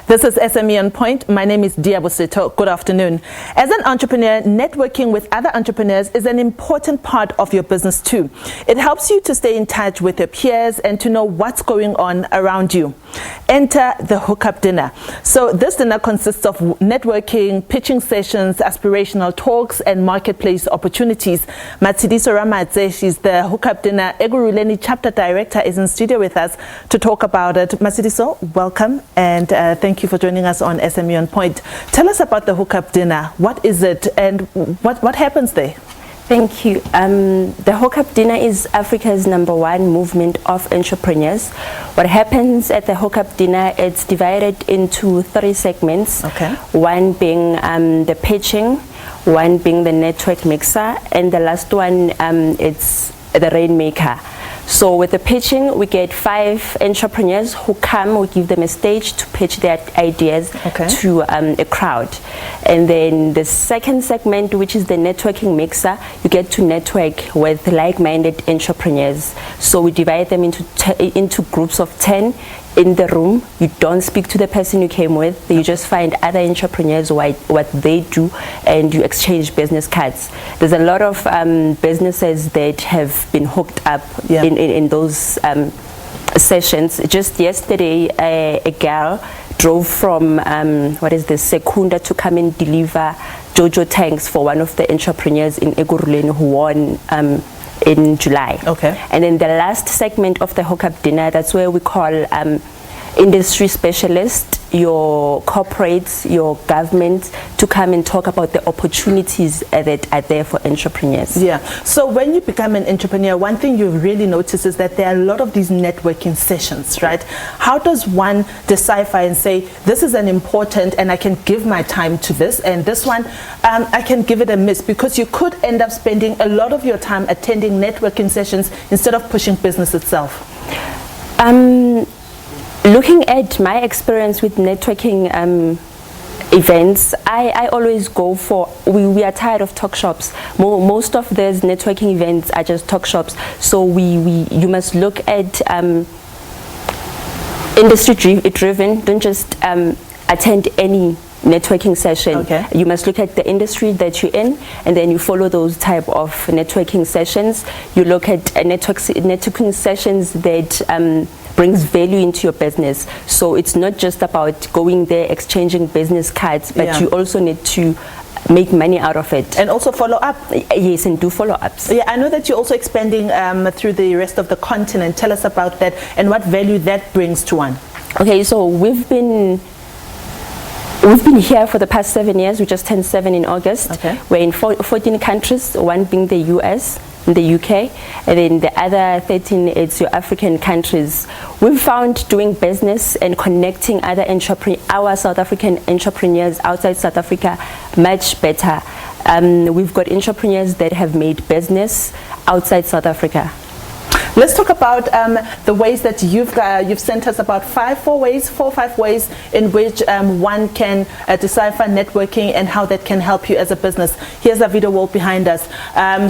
This is SME on Point. My name is Setho. Good afternoon. As an entrepreneur, networking with other entrepreneurs is an important part of your business too. It helps you to stay in touch with your peers and to know what's going on around you. Enter the Hookup dinner. So this dinner consists of networking, pitching sessions, aspirational talks, and marketplace opportunities. Matshidiso Ramatse, she's the Hookup dinner Ekurhuleni chapter director, is in studio with us to talk about it. Matshidiso, welcome, and thank you for joining us on SME on Point. Tell us about the Hookup dinner. What is it, and what happens there? Thank you. The Hookup dinner is Africa's #1 movement of entrepreneurs. What happens at the Hookup dinner, it's divided into 3 segments. Okay. One being the pitching, one being the network mixer, and the last one it's the rainmaker. So with the pitching, we get 5 entrepreneurs who come, we give them a stage to pitch their ideas to a crowd. And then the second segment, which is the networking mixer, you get to network with like-minded entrepreneurs. So we divide them into groups of 10 in the room. You don't speak to the person you came with. You just find other entrepreneurs, what they do, and you exchange business cards. There's a lot of businesses that have been hooked up in those sessions. Just yesterday, a girl drove from Secunda to come and deliver Jojo tanks for one of the entrepreneurs in Ekurhuleni who won in July. Okay. And then the last segment of the Hookup dinner, that's where we call industry specialists, your corporates, your government, to come and talk about the opportunities that are there for entrepreneurs. Yeah. So when you become an entrepreneur, one thing you really notice is that there are a lot of these networking sessions, right? How does one decipher and say, this is an important and I can give my time to this, and this one I can give it a miss? Because you could end up spending a lot of your time attending networking sessions instead of pushing business itself. Looking at my experience with networking events, I always go for, we are tired of talk shops. Most of these networking events are just talk shops. So you must look at industry driven. Don't just attend any networking session. Okay. You must look at the industry that you're in, and then you follow those type of networking sessions. You look at networking sessions that brings value into your business. So it's not just about going there exchanging business cards, but you also need to make money out of it. And also follow up. Yes, and do follow-ups. Yeah, I know that you're also expanding through the rest of the continent. Tell us about that and what value that brings to one. Okay, so we've been here for the past 7 years. We just turned 7 in August. Okay. We're in 14 countries, one being the US, the UK, and then the other 13 it's your African countries. We've found doing business and connecting other our South African entrepreneurs outside South Africa much better. We've got entrepreneurs that have made business outside South Africa. Let's talk about the ways that you've sent us about 4 or 5 ways in which one can decipher networking and how that can help you as a business. Here's a video wall behind us.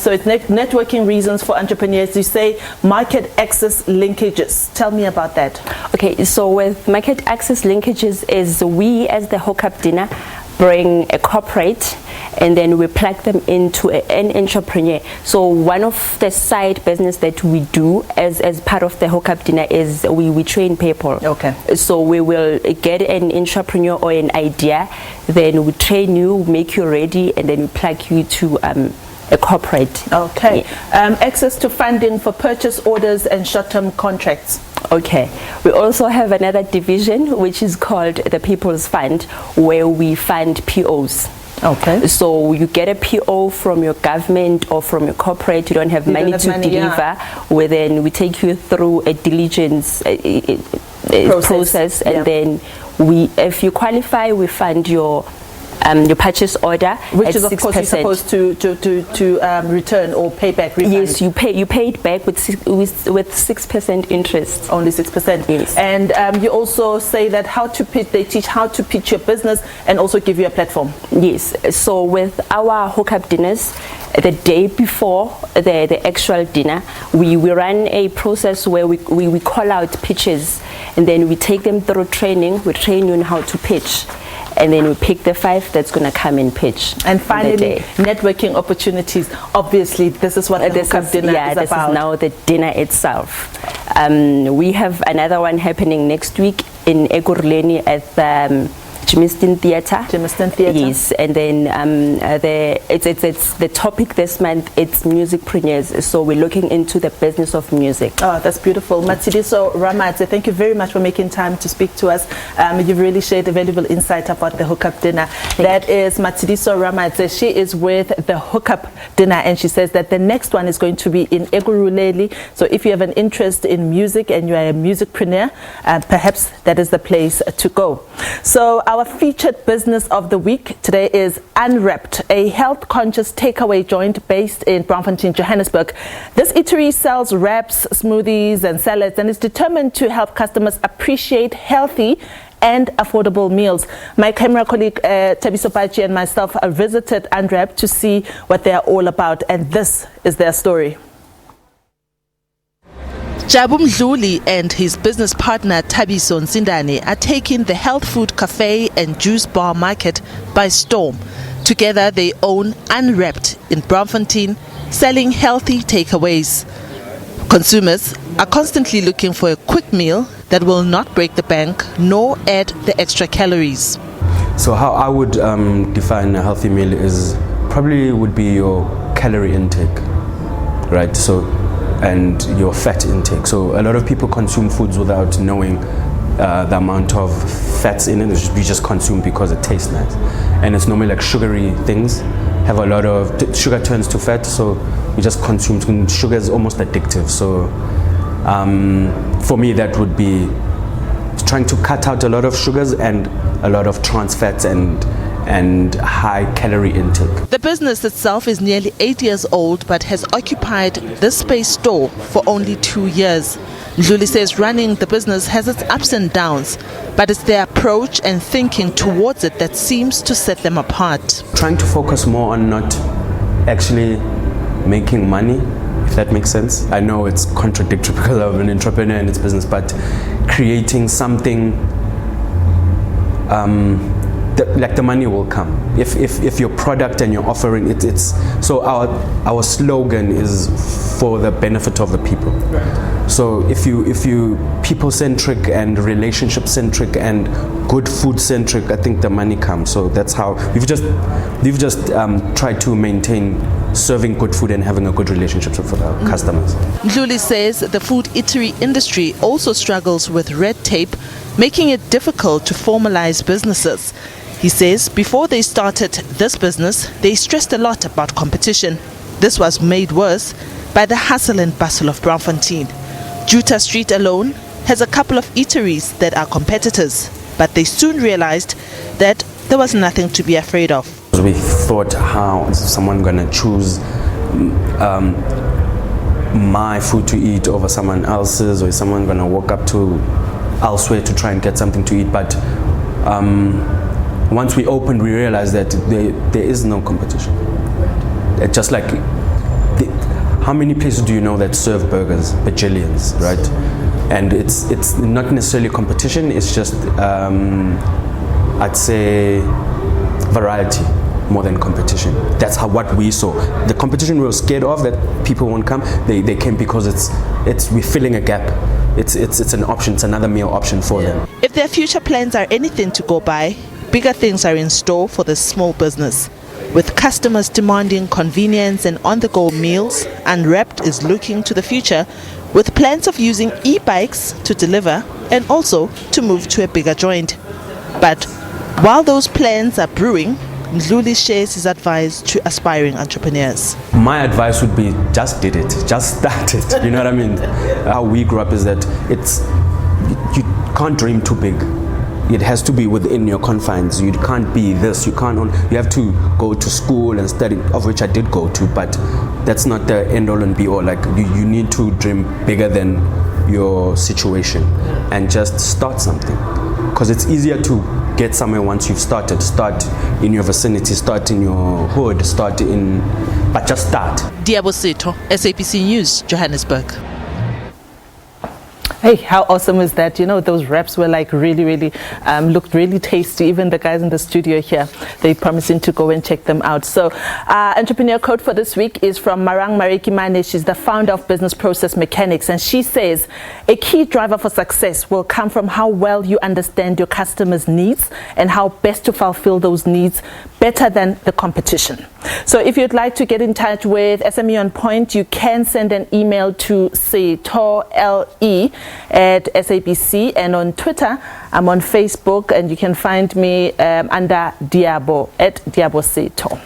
So it's networking reasons for entrepreneurs. You say market access linkages. Tell me about that. Okay, so with market access linkages is we as the Hookup dinner bring a corporate and then we plug them into an entrepreneur. So one of the side business that we do as part of the Hookup dinner is we train people. Okay. So we will get an entrepreneur or an idea, then we train you, make you ready, and then we plug you to a corporate. Okay. Access to funding for purchase orders and short-term contracts. Okay. We also have another division which is called the People's Fund, where we fund POs. Okay. So you get a PO from your government or from your corporate, you don't have money to deliver, well, then we take you through a diligence process and then if you qualify, we fund your purchase order, which is of 6%. course you're supposed to return or pay back. Refund. Yes, you pay it back with 6% interest. Only 6%. Yes. And you also say that they teach how to pitch your business and also give you a platform. Yes. So with our Hookup dinners, the day before the actual dinner, we run a process where we call out pitches, and then we take them through training. We train you on how to pitch, and then we pick the 5 that's going to come and pitch. And finally, networking opportunities. Obviously, this is what the Hookup dinner is about. This is now the dinner itself. We have another one happening next week in Ekurhuleni at the Jimiston Theatre. Yes, and then it's the topic this month. It's musicpreneurs. So we're looking into the business of music. Oh, that's beautiful. Matshidiso Ramatse, thank you very much for making time to speak to us. You've really shared a valuable insight about the Hookup dinner. That is Matshidiso Ramatse. She is with the Hookup dinner, and she says that the next one is going to be in Ekurhuleni. So if you have an interest in music and you are a musicpreneur, perhaps that is the place to go. So our featured business of the week today is Unwrapped, a health-conscious takeaway joint based in Braamfontein, Johannesburg. This eatery sells wraps, smoothies and salads, and is determined to help customers appreciate healthy and affordable meals. My camera colleague Thabiso Paatjie and myself visited Unwrapped to see what they are all about, and this is their story. Jabu Mdluli and his business partner Thabiso are taking the health food cafe and juice bar market by storm. Together they own Unwrapped in Braamfontein, selling healthy takeaways. Consumers are constantly looking for a quick meal that will not break the bank nor add the extra calories. So how I would define a healthy meal is probably would be your calorie intake, right? And your fat intake. So a lot of people consume foods without knowing the amount of fats in it. We just consume because it tastes nice. And it's normally like sugary things, have a lot of, sugar turns to fat, so we just consume, sugar is almost addictive. So for me that would be trying to cut out a lot of sugars and a lot of trans fats and high calorie intake. The business itself is nearly 8 years old but has occupied this space store for only 2 years. Mdluli says running the business has its ups and downs, but it's their approach and thinking towards it that seems to set them apart. Trying to focus more on not actually making money, if that makes sense. I know it's contradictory because I'm an entrepreneur in this business, but creating something like the money will come if your product and your offering it's so our slogan is for the benefit of the people. So if you people centric and relationship centric and good food centric, I think the money comes. So that's how we've just tried to maintain serving good food and having a good relationship with our customers. Mdluli says the food eatery industry also struggles with red tape, making it difficult to formalize businesses. He says before they started this business, they stressed a lot about competition. This was made worse by the hustle and bustle of Braamfontein. Juta Street alone has a couple of eateries that are competitors, but they soon realized that there was nothing to be afraid of. We thought, how is someone going to choose my food to eat over someone else's, or is someone going to walk up to elsewhere to try and get something to eat? But once we opened, we realized that there is no competition. It's just like, how many places do you know that serve burgers? Bajillions, right? And it's not necessarily competition, it's just, I'd say, variety more than competition. That's what we saw. The competition we were scared of, that people won't come, they came because we're filling a gap. It's an option, it's another meal option for them. If their future plans are anything to go by, bigger things are in store for this small business. With customers demanding convenience and on-the-go meals, Unwrapped is looking to the future with plans of using e-bikes to deliver and also to move to a bigger joint. But while those plans are brewing, Mdluli shares his advice to aspiring entrepreneurs. My advice would be just did it, just start it. You know what I mean? How we grew up is that you can't dream too big. It has to be within your confines. You can't be this, you have to go to school and study, of which I did go to, but that's not the end all and be all. Like you need to dream bigger than your situation and just start something. Because it's easier to get somewhere once you've started. Start in your vicinity, start in your hood, but just start. Setho, SABC News, Johannesburg. Hey, how awesome is that? You know, those wraps were like really, looked really tasty. Even the guys in the studio here, they promising to go and check them out. So, entrepreneur quote for this week is from Marang Marekimane. She's the founder of Business Process Mechanics, and she says, a key driver for success will come from how well you understand your customers' needs and how best to fulfill those needs better than the competition. So if you'd like to get in touch with SME on Point, you can send an email to Setho LE at SABC, and on Twitter I'm on Facebook, and you can find me under Liabo at Liabo Setho.